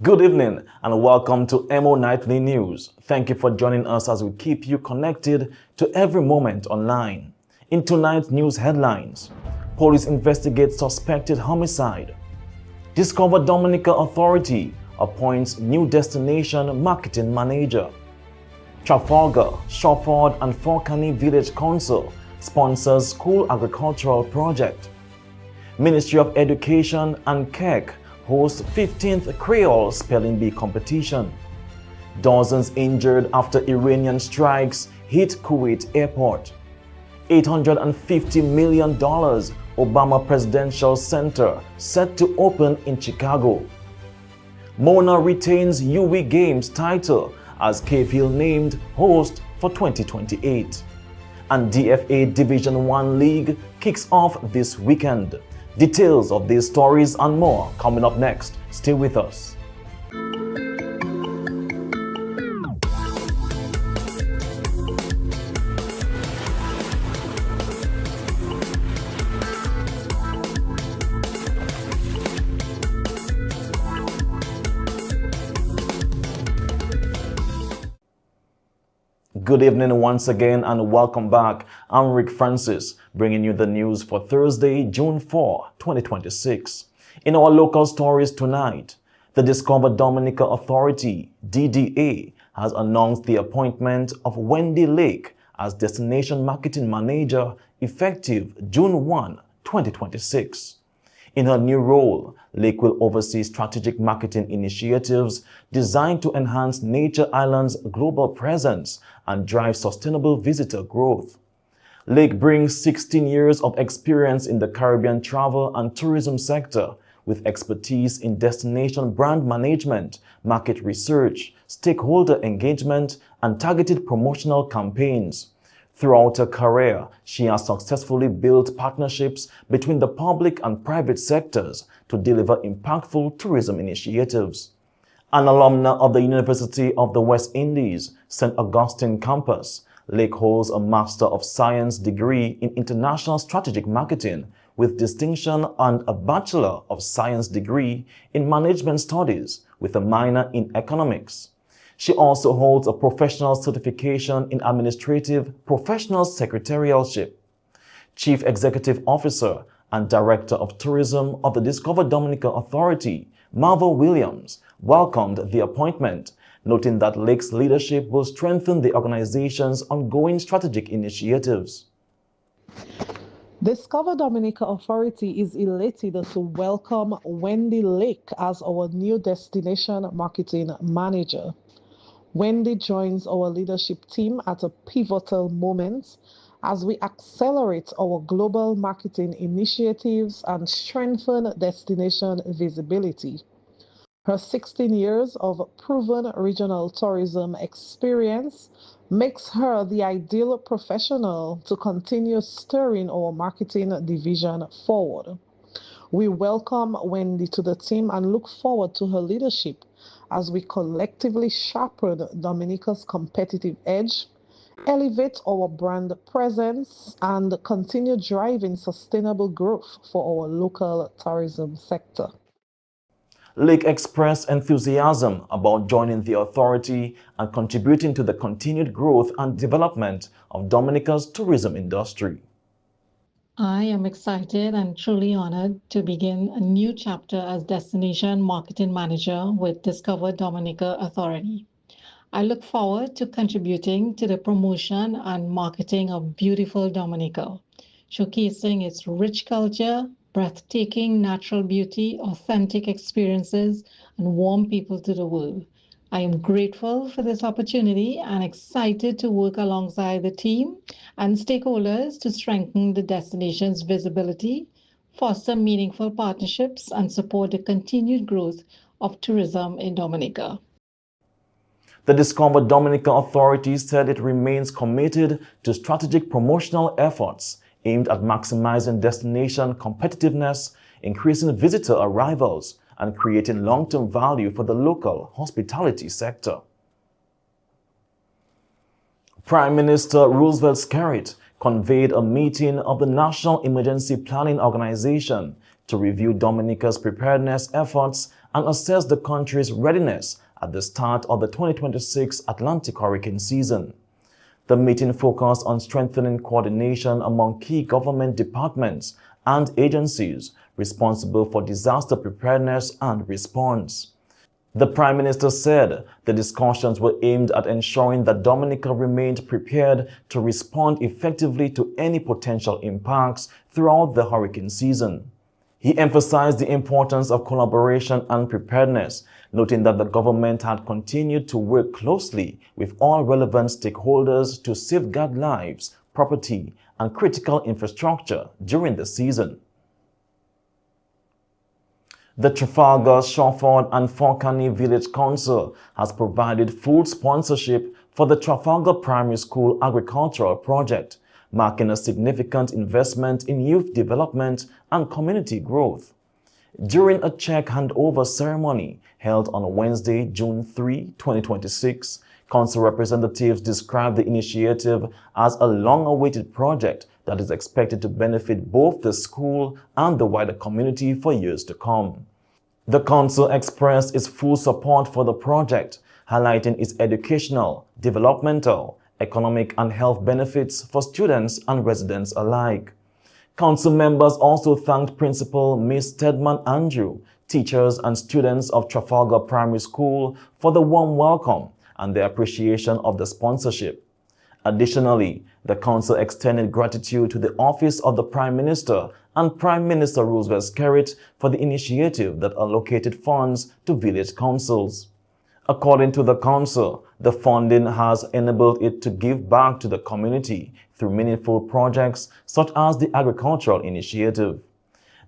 Good evening and welcome to Emo Nightly News. Thank you for joining us as we keep you connected to every moment online. In tonight's news headlines, police investigate suspected homicide. Discover Dominica Authority appoints new destination marketing manager. Trafalgar, Shawford and Forkani Village Council sponsors school agricultural project. Ministry of Education and KEC hosts 15th Creole Spelling Bee competition. Dozens injured after Iranian strikes hit Kuwait airport. $850 million Obama Presidential Center set to open in Chicago. Mona retains UWI Games title as Capehill named host for 2028. And DFA Division 1 League kicks off this weekend. Details of these stories and more coming up next. Stay with us. Good evening once again and welcome back. I'm Rick Francis, bringing you the news for Thursday, June 4, 2026. In our local stories tonight, the Discover Dominica Authority, DDA, has announced the appointment of Wendy Lake as Destination Marketing Manager effective June 1, 2026. In her new role, Lake will oversee strategic marketing initiatives designed to enhance Nature Island's global presence and drive sustainable visitor growth. Lake brings 16 years of experience in the Caribbean travel and tourism sector with expertise in destination brand management, market research, stakeholder engagement, and targeted promotional campaigns. Throughout her career, she has successfully built partnerships between the public and private sectors to deliver impactful tourism initiatives. An alumna of the University of the West Indies, St. Augustine campus, Lake holds a Master of Science degree in International Strategic Marketing with distinction and a Bachelor of Science degree in Management Studies with a minor in Economics. She also holds a professional certification in Administrative Professional Secretarialship. Chief Executive Officer and Director of Tourism of the Discover Dominica Authority, Marvel Williams, welcomed the appointment, noting that Lake's leadership will strengthen the organization's ongoing strategic initiatives. Discover Dominica Authority is elated to welcome Wendy Lake as our new Destination Marketing Manager. Wendy joins our leadership team at a pivotal moment as we accelerate our global marketing initiatives and strengthen destination visibility. Her 16 years of proven regional tourism experience makes her the ideal professional to continue steering our marketing division forward. We welcome Wendy to the team and look forward to her leadership as we collectively sharpen Dominica's competitive edge, elevate our brand presence, and continue driving sustainable growth for our local tourism sector. Lake expressed enthusiasm about joining the authority and contributing to the continued growth and development of Dominica's tourism industry. I am excited and truly honored to begin a new chapter as Destination Marketing Manager with Discover Dominica Authority. I look forward to contributing to the promotion and marketing of beautiful Dominica, showcasing its rich culture, breathtaking natural beauty, authentic experiences, and warm people to the world. I am grateful for this opportunity and excited to work alongside the team and stakeholders to strengthen the destination's visibility, foster meaningful partnerships, and support the continued growth of tourism in Dominica. The Discover Dominica Authority said it remains committed to strategic promotional efforts aimed at maximizing destination competitiveness, increasing visitor arrivals, and creating long-term value for the local hospitality sector. Prime Minister Roosevelt Skerrit convened a meeting of the National Emergency Planning Organization to review Dominica's preparedness efforts and assess the country's readiness at the start of the 2026 Atlantic hurricane season. The meeting focused on strengthening coordination among key government departments and agencies responsible for disaster preparedness and response. The Prime Minister said the discussions were aimed at ensuring that Dominica remained prepared to respond effectively to any potential impacts throughout the hurricane season. He emphasized the importance of collaboration and preparedness, noting that the government had continued to work closely with all relevant stakeholders to safeguard lives, property, and critical infrastructure during the season. The Trafalgar, Shawford, and Forcani Village Council has provided full sponsorship for the Trafalgar Primary School Agricultural Project, marking a significant investment in youth development and community growth. During a check handover ceremony held on Wednesday, June 3, 2026, Council representatives described the initiative as a long-awaited project that is expected to benefit both the school and the wider community for years to come. The Council expressed its full support for the project, highlighting its educational, developmental, economic, and health benefits for students and residents alike. Council members also thanked Principal Ms. Stedman Andrew, teachers and students of Trafalgar Primary School for the warm welcome and their appreciation of the sponsorship. Additionally, the Council extended gratitude to the Office of the Prime Minister and Prime Minister Roosevelt Skerrit for the initiative that allocated funds to village councils. According to the Council, the funding has enabled it to give back to the community through meaningful projects such as the Agricultural Initiative.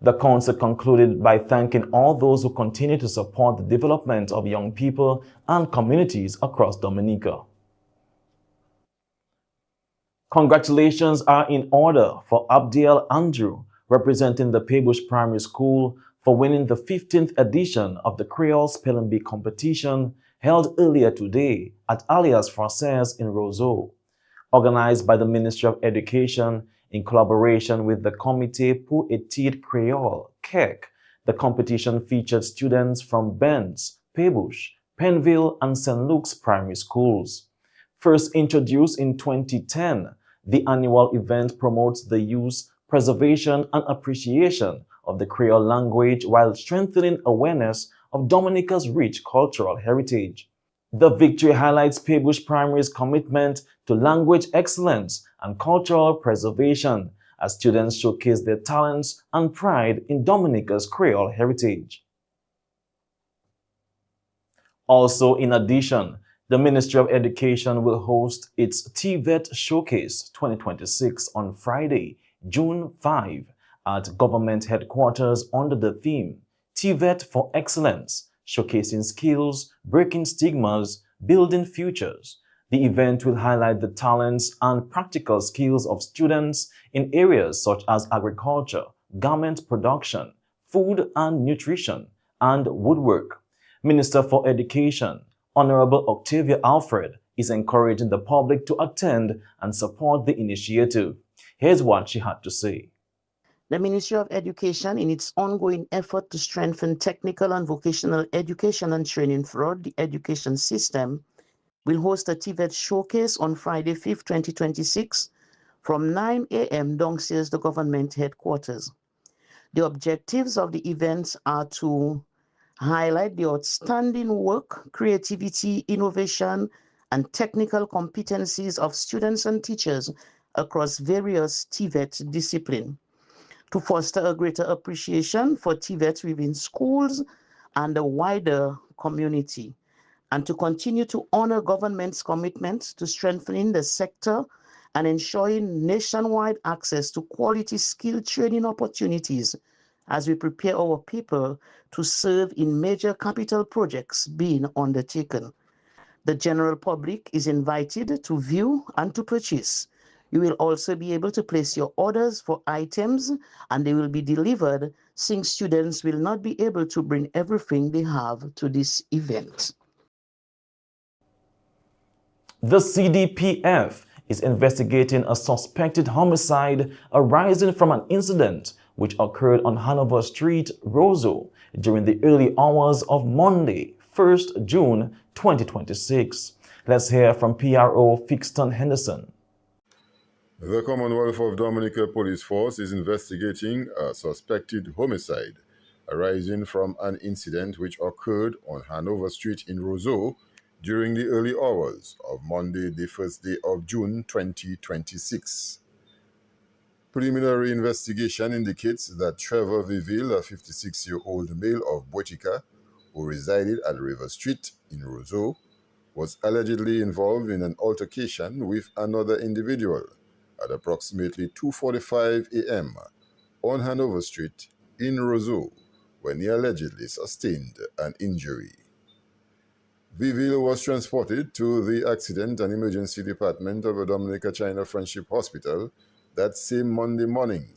The Council concluded by thanking all those who continue to support the development of young people and communities across Dominica. Congratulations are in order for Abdiel Andrew, representing the Paybush Primary School, for winning the 15th edition of the Creole Spelling Bee competition held earlier today at Alias Française in Roseau. Organized by the Ministry of Education in collaboration with the Comité pour Études Créole, CEC, the competition featured students from Benz, Paybush, Penville, and St. Luke's primary schools. First introduced in 2010, the annual event promotes the use, preservation, and appreciation of the Creole language while strengthening awareness of Dominica's rich cultural heritage. The victory highlights Paybush Primary's commitment to language excellence and cultural preservation as students showcase their talents and pride in Dominica's Creole heritage. Also, in addition, the Ministry of Education will host its TVET Showcase 2026 on Friday, June 5, at government headquarters under the theme TVET for Excellence, showcasing skills, breaking stigmas, building futures. The event will highlight the talents and practical skills of students in areas such as agriculture, garment production, food and nutrition, and woodwork. Minister for Education, Honorable Octavia Alfred, is encouraging the public to attend and support the initiative. Here's what she had to say. The Ministry of Education, in its ongoing effort to strengthen technical and vocational education and training throughout the education system, will host a TVET showcase on Friday, 5th, 2026 from 9 a.m. downstairs the government headquarters. The objectives of the events are to highlight the outstanding work, creativity, innovation, and technical competencies of students and teachers across various TVET disciplines, to foster a greater appreciation for TVET within schools and the wider community, and to continue to honor government's commitment to strengthening the sector and ensuring nationwide access to quality skill training opportunities as we prepare our people to serve in major capital projects being undertaken. The general public is invited to view and to purchase. You will also be able to place your orders for items and they will be delivered, since students will not be able to bring everything they have to this event. The CDPF is investigating a suspected homicide arising from an incident which occurred on Hanover Street, Roseau, during the early hours of Monday, 1st June 2026. Let's hear from PRO Fixton Henderson. The Commonwealth of Dominica Police Force is investigating a suspected homicide arising from an incident which occurred on Hanover Street in Roseau during the early hours of Monday, the 1st day of June 2026. Preliminary investigation indicates that Trevor Viville, a 56-year-old male of Boetica, who resided at River Street in Roseau, was allegedly involved in an altercation with another individual at approximately 2:45 a.m. on Hanover Street in Roseau, when he allegedly sustained an injury. Viville was transported to the Accident and Emergency Department of the Dominica China Friendship Hospital that same Monday morning,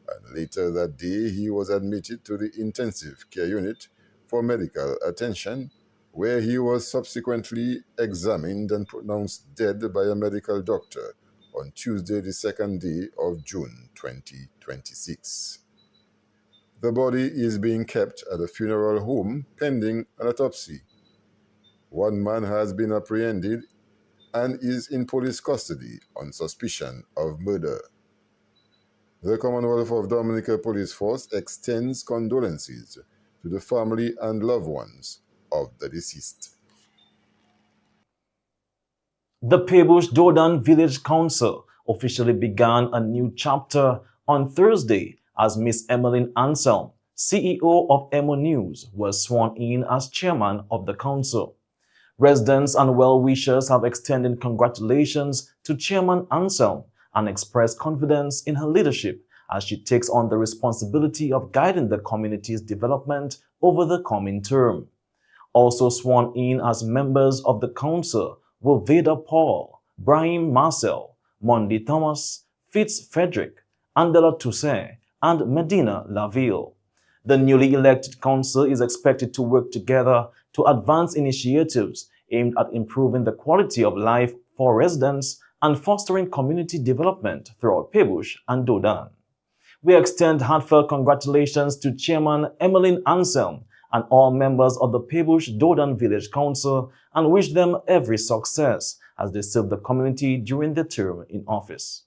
and later that day he was admitted to the intensive care unit for medical attention, where he was subsequently examined and pronounced dead by a medical doctor on Tuesday, the 2nd day of June 2026. The body is being kept at a funeral home pending an autopsy. One man has been apprehended and is in police custody on suspicion of murder. The Commonwealth of Dominica Police Force extends condolences to the family and loved ones of the deceased. The Pebush Dodan Village Council officially began a new chapter on Thursday as Miss Emmeline Anselm, CEO of EmoNews, was sworn in as chairman of the council. Residents and well-wishers have extended congratulations to Chairman Anselm and expressed confidence in her leadership as she takes on the responsibility of guiding the community's development over the coming term. Also sworn in as members of the council were Veda Paul, Brahim Marcel, Mondi Thomas, Fitz Frederick, Andela Toussaint, and Medina Laville. The newly elected council is expected to work together to advance initiatives aimed at improving the quality of life for residents and fostering community development throughout Pebush and Dodan. We extend heartfelt congratulations to Chairman Emmeline Anselm and all members of the Pebush Dodan Village Council and wish them every success as they serve the community during their term in office.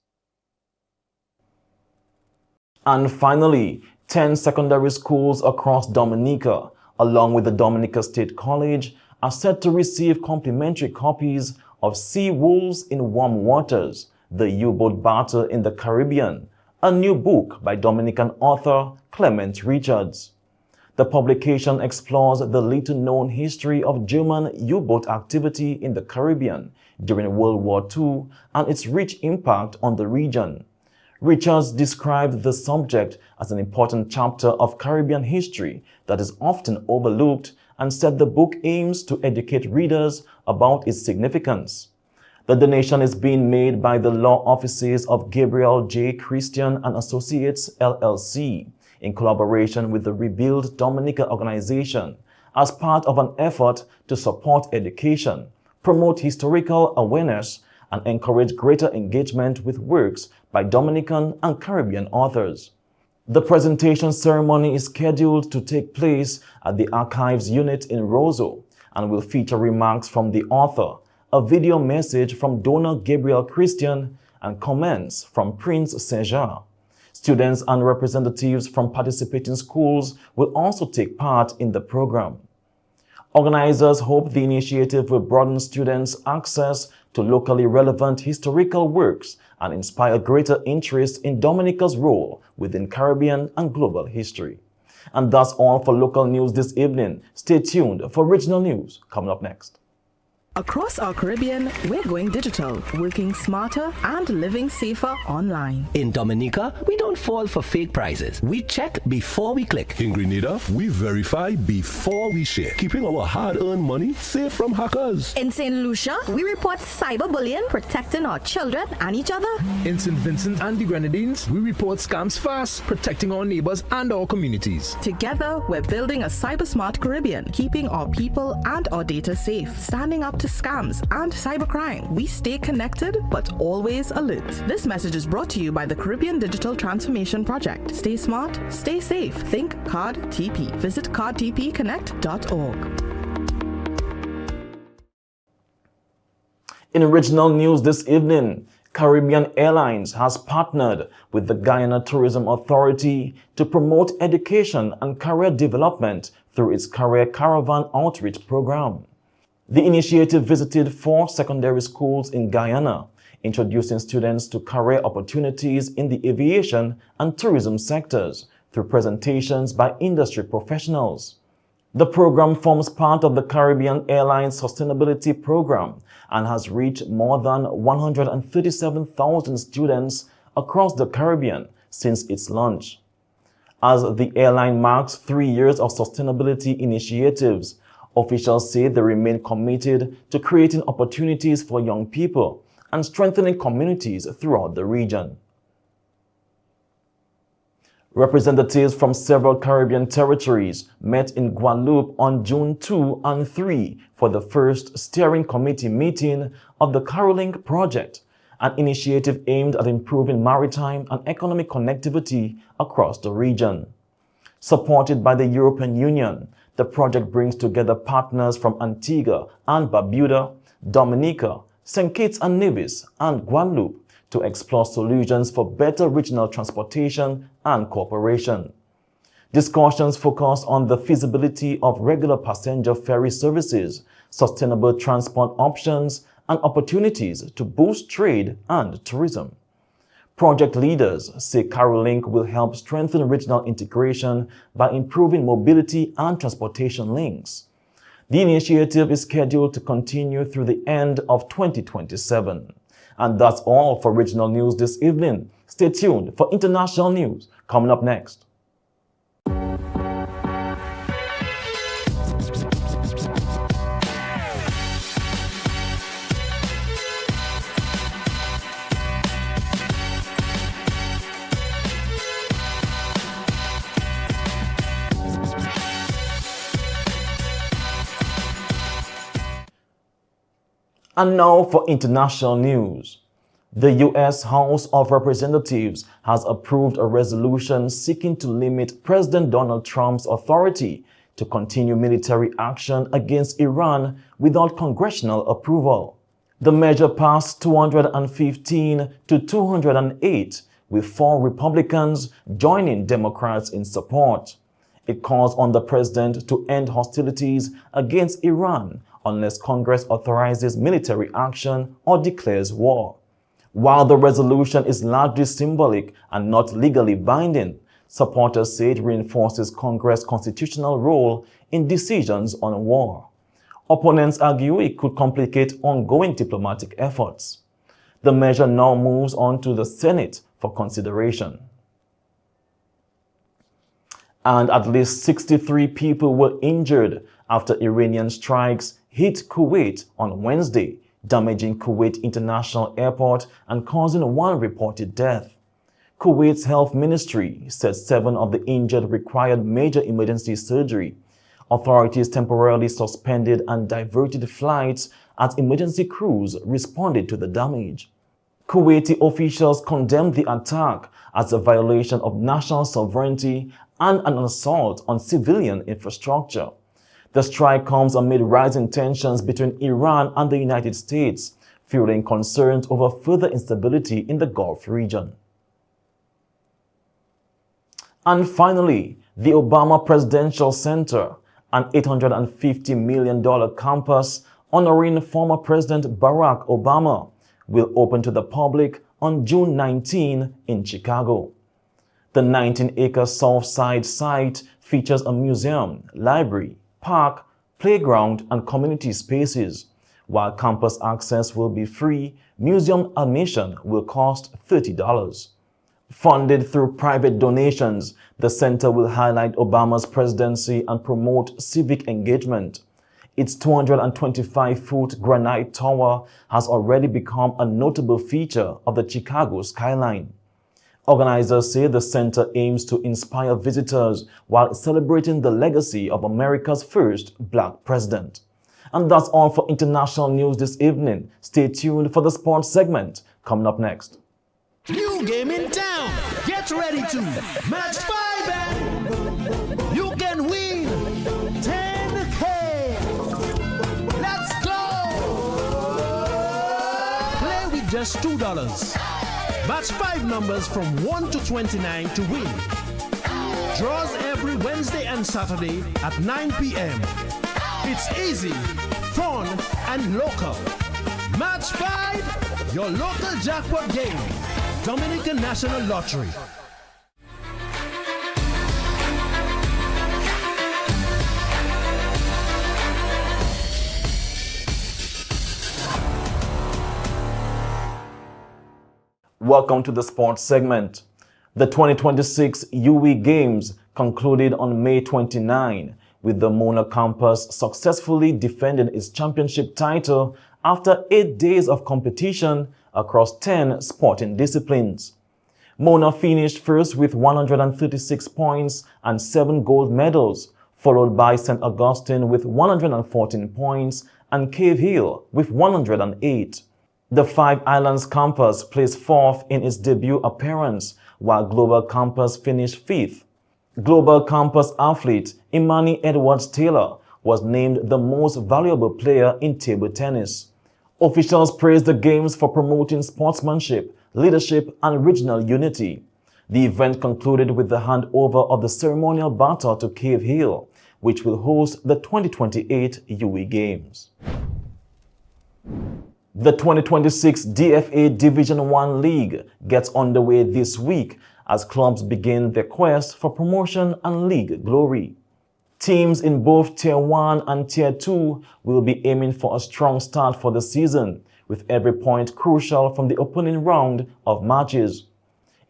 And finally, 10 secondary schools across Dominica, along with the Dominica State College, are set to receive complimentary copies of Sea Wolves in Warm Waters, the U-Boat Battle in the Caribbean, a new book by Dominican author Clement Richards. The publication explores the little-known history of German U-boat activity in the Caribbean during World War II and its rich impact on the region. Richards described the subject as an important chapter of Caribbean history that is often overlooked and said the book aims to educate readers about its significance. The donation is being made by the law offices of Gabriel J. Christian and Associates, LLC, in collaboration with the Rebuild Dominica organization, as part of an effort to support education, promote historical awareness, and encourage greater engagement with works by Dominican and Caribbean authors. The presentation ceremony is scheduled to take place at the Archives Unit in Roseau and will feature remarks from the author, a video message from donor Gabriel Christian, and comments from Prince Seja. Students and representatives from participating schools will also take part in the program. Organizers hope the initiative will broaden students' access to locally relevant historical works and inspire greater interest in Dominica's role within Caribbean and global history. And that's all for local news this evening. Stay tuned for regional news coming up next. Across our Caribbean, we're going digital, working smarter and living safer online. In Dominica, we don't fall for fake prizes. We check before we click. In Grenada, we verify before we share, keeping our hard-earned money safe from hackers. In St. Lucia, we report cyberbullying, protecting our children and each other. In St. Vincent and the Grenadines, we report scams fast, protecting our neighbors and our communities. Together, we're building a cyber-smart Caribbean, keeping our people and our data safe, standing up to scams and cybercrime. We stay connected, but always alert. This message is brought to you by the Caribbean Digital Transformation Project. Stay smart, stay safe. Think Card TP. Visit cardtpconnect.org. In regional news this evening, Caribbean Airlines has partnered with the Guyana Tourism Authority to promote education and career development through its Career Caravan Outreach Program. The initiative visited 4 secondary schools in Guyana, introducing students to career opportunities in the aviation and tourism sectors through presentations by industry professionals. The program forms part of the Caribbean Airlines Sustainability Program and has reached more than 137,000 students across the Caribbean since its launch. As the airline marks 3 years of sustainability initiatives, officials say they remain committed to creating opportunities for young people and strengthening communities throughout the region. Representatives from several Caribbean territories met in Guadeloupe on June 2 and 3 for the first steering committee meeting of the Carolink project, an initiative aimed at improving maritime and economic connectivity across the region. Supported by the European Union, the project brings together partners from Antigua and Barbuda, Dominica, St. Kitts and Nevis, and Guadeloupe to explore solutions for better regional transportation and cooperation. Discussions focus on the feasibility of regular passenger ferry services, sustainable transport options, and opportunities to boost trade and tourism. Project leaders say Carolink will help strengthen regional integration by improving mobility and transportation links. The initiative is scheduled to continue through the end of 2027. And that's all for regional news this evening. Stay tuned for international news coming up next. And now for international news. The U.S. House of Representatives has approved a resolution seeking to limit President Donald Trump's authority to continue military action against Iran without congressional approval. The measure passed 215 to 208, with 4 Republicans joining Democrats in support. It calls on the president to end hostilities against Iran unless Congress authorizes military action or declares war. While the resolution is largely symbolic and not legally binding, supporters say it reinforces Congress' constitutional role in decisions on war. Opponents argue it could complicate ongoing diplomatic efforts. The measure now moves on to the Senate for consideration. And at least 63 people were injured after Iranian strikes hit Kuwait on Wednesday, damaging Kuwait International Airport and causing 1 reported death. Kuwait's health ministry said 7 of the injured required major emergency surgery. Authorities temporarily suspended and diverted flights as emergency crews responded to the damage. Kuwaiti officials condemned the attack as a violation of national sovereignty and an assault on civilian infrastructure. The strike comes amid rising tensions between Iran and the United States, fueling concerns over further instability in the Gulf region. And finally, the Obama Presidential Center, an $850 million campus honoring former President Barack Obama, will open to the public on June 19 in Chicago. The 19-acre Southside site features a museum, library, park, playground, and community spaces, While campus access will be free, museum admission will cost $30. Funded through private donations, the center will highlight Obama's presidency and promote civic engagement. Its 225-foot granite tower has already become a notable feature of the Chicago skyline. Organizers say the center aims to inspire visitors while celebrating the legacy of America's first black president. And that's all for international news this evening. Stay tuned for the sports segment coming up next. New game in town. Get ready to match 5 and you can win 10K. Let's go. Play with just $2. Match 5 numbers from 1 to 29 to win. Draws every Wednesday and Saturday at 9 p.m. It's easy, fun, and local. Match 5, your local jackpot game. Dominican National Lottery. Welcome to the sports segment. The 2026 UE Games concluded on May 29, with the Mona campus successfully defending its championship title after 8 days of competition across 10 sporting disciplines. Mona finished first with 136 points and 7 gold medals, followed by St. Augustine with 114 points and Cave Hill with 108. The Five Islands campus placed 4th in its debut appearance, while Global campus finished 5th. Global campus athlete Imani Edwards-Taylor was named the most valuable player in table tennis. Officials praised the games for promoting sportsmanship, leadership, and regional unity. The event concluded with the handover of the ceremonial baton to Cave Hill, which will host the 2028 UE Games. The 2026 DFA Division 1 League gets underway this week as clubs begin their quest for promotion and league glory. Teams in both Tier 1 and Tier 2 will be aiming for a strong start for the season, with every point crucial from the opening round of matches.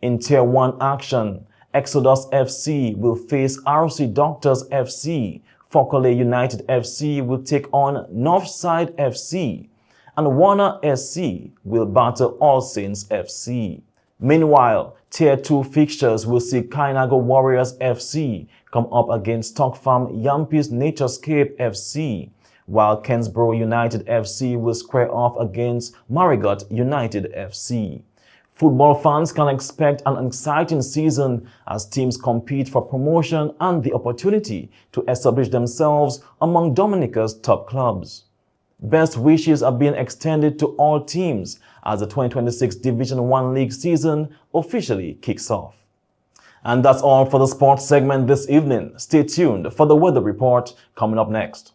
In Tier 1 action, Exodus FC will face RC Doctors FC, Fokole United FC will take on Northside FC, and Warner SC will battle All Saints FC. Meanwhile, Tier 2 fixtures will see Kainago Warriors FC come up against Stock Farm Yampi's Naturescape FC, while Kensborough United FC will square off against Marigot United FC. Football fans can expect an exciting season as teams compete for promotion and the opportunity to establish themselves among Dominica's top clubs. Best wishes are being extended to all teams as the 2026 Division 1 League season officially kicks off. And that's all for the sports segment this evening. Stay tuned for the weather report coming up next.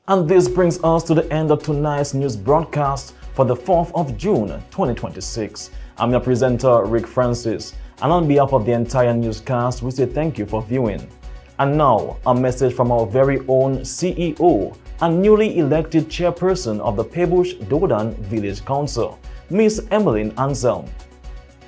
And this brings us to the end of tonight's news broadcast for the 4th of June 2026. I'm your presenter, Rick Francis, and on behalf of the entire newscast, we say thank you for viewing. And now, a message from our very own CEO, and newly elected chairperson of the Pebush Dodan Village Council, Miss Emmeline Anselm.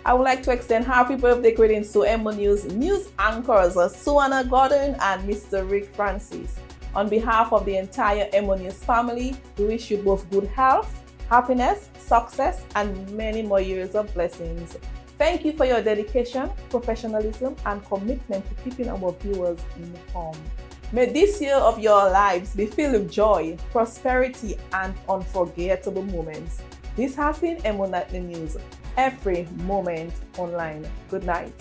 I would like to extend happy birthday greetings to EmoNews news anchors Suana Gordon and Mr. Rick Francis. On behalf of the entire EmoNews family, we wish you both good health, happiness, success, and many more years of blessings. Thank you for your dedication, professionalism, and commitment to keeping our viewers informed. May this year of your lives be filled with joy, prosperity, and unforgettable moments. This has been EmoNews, every moment online. Good night.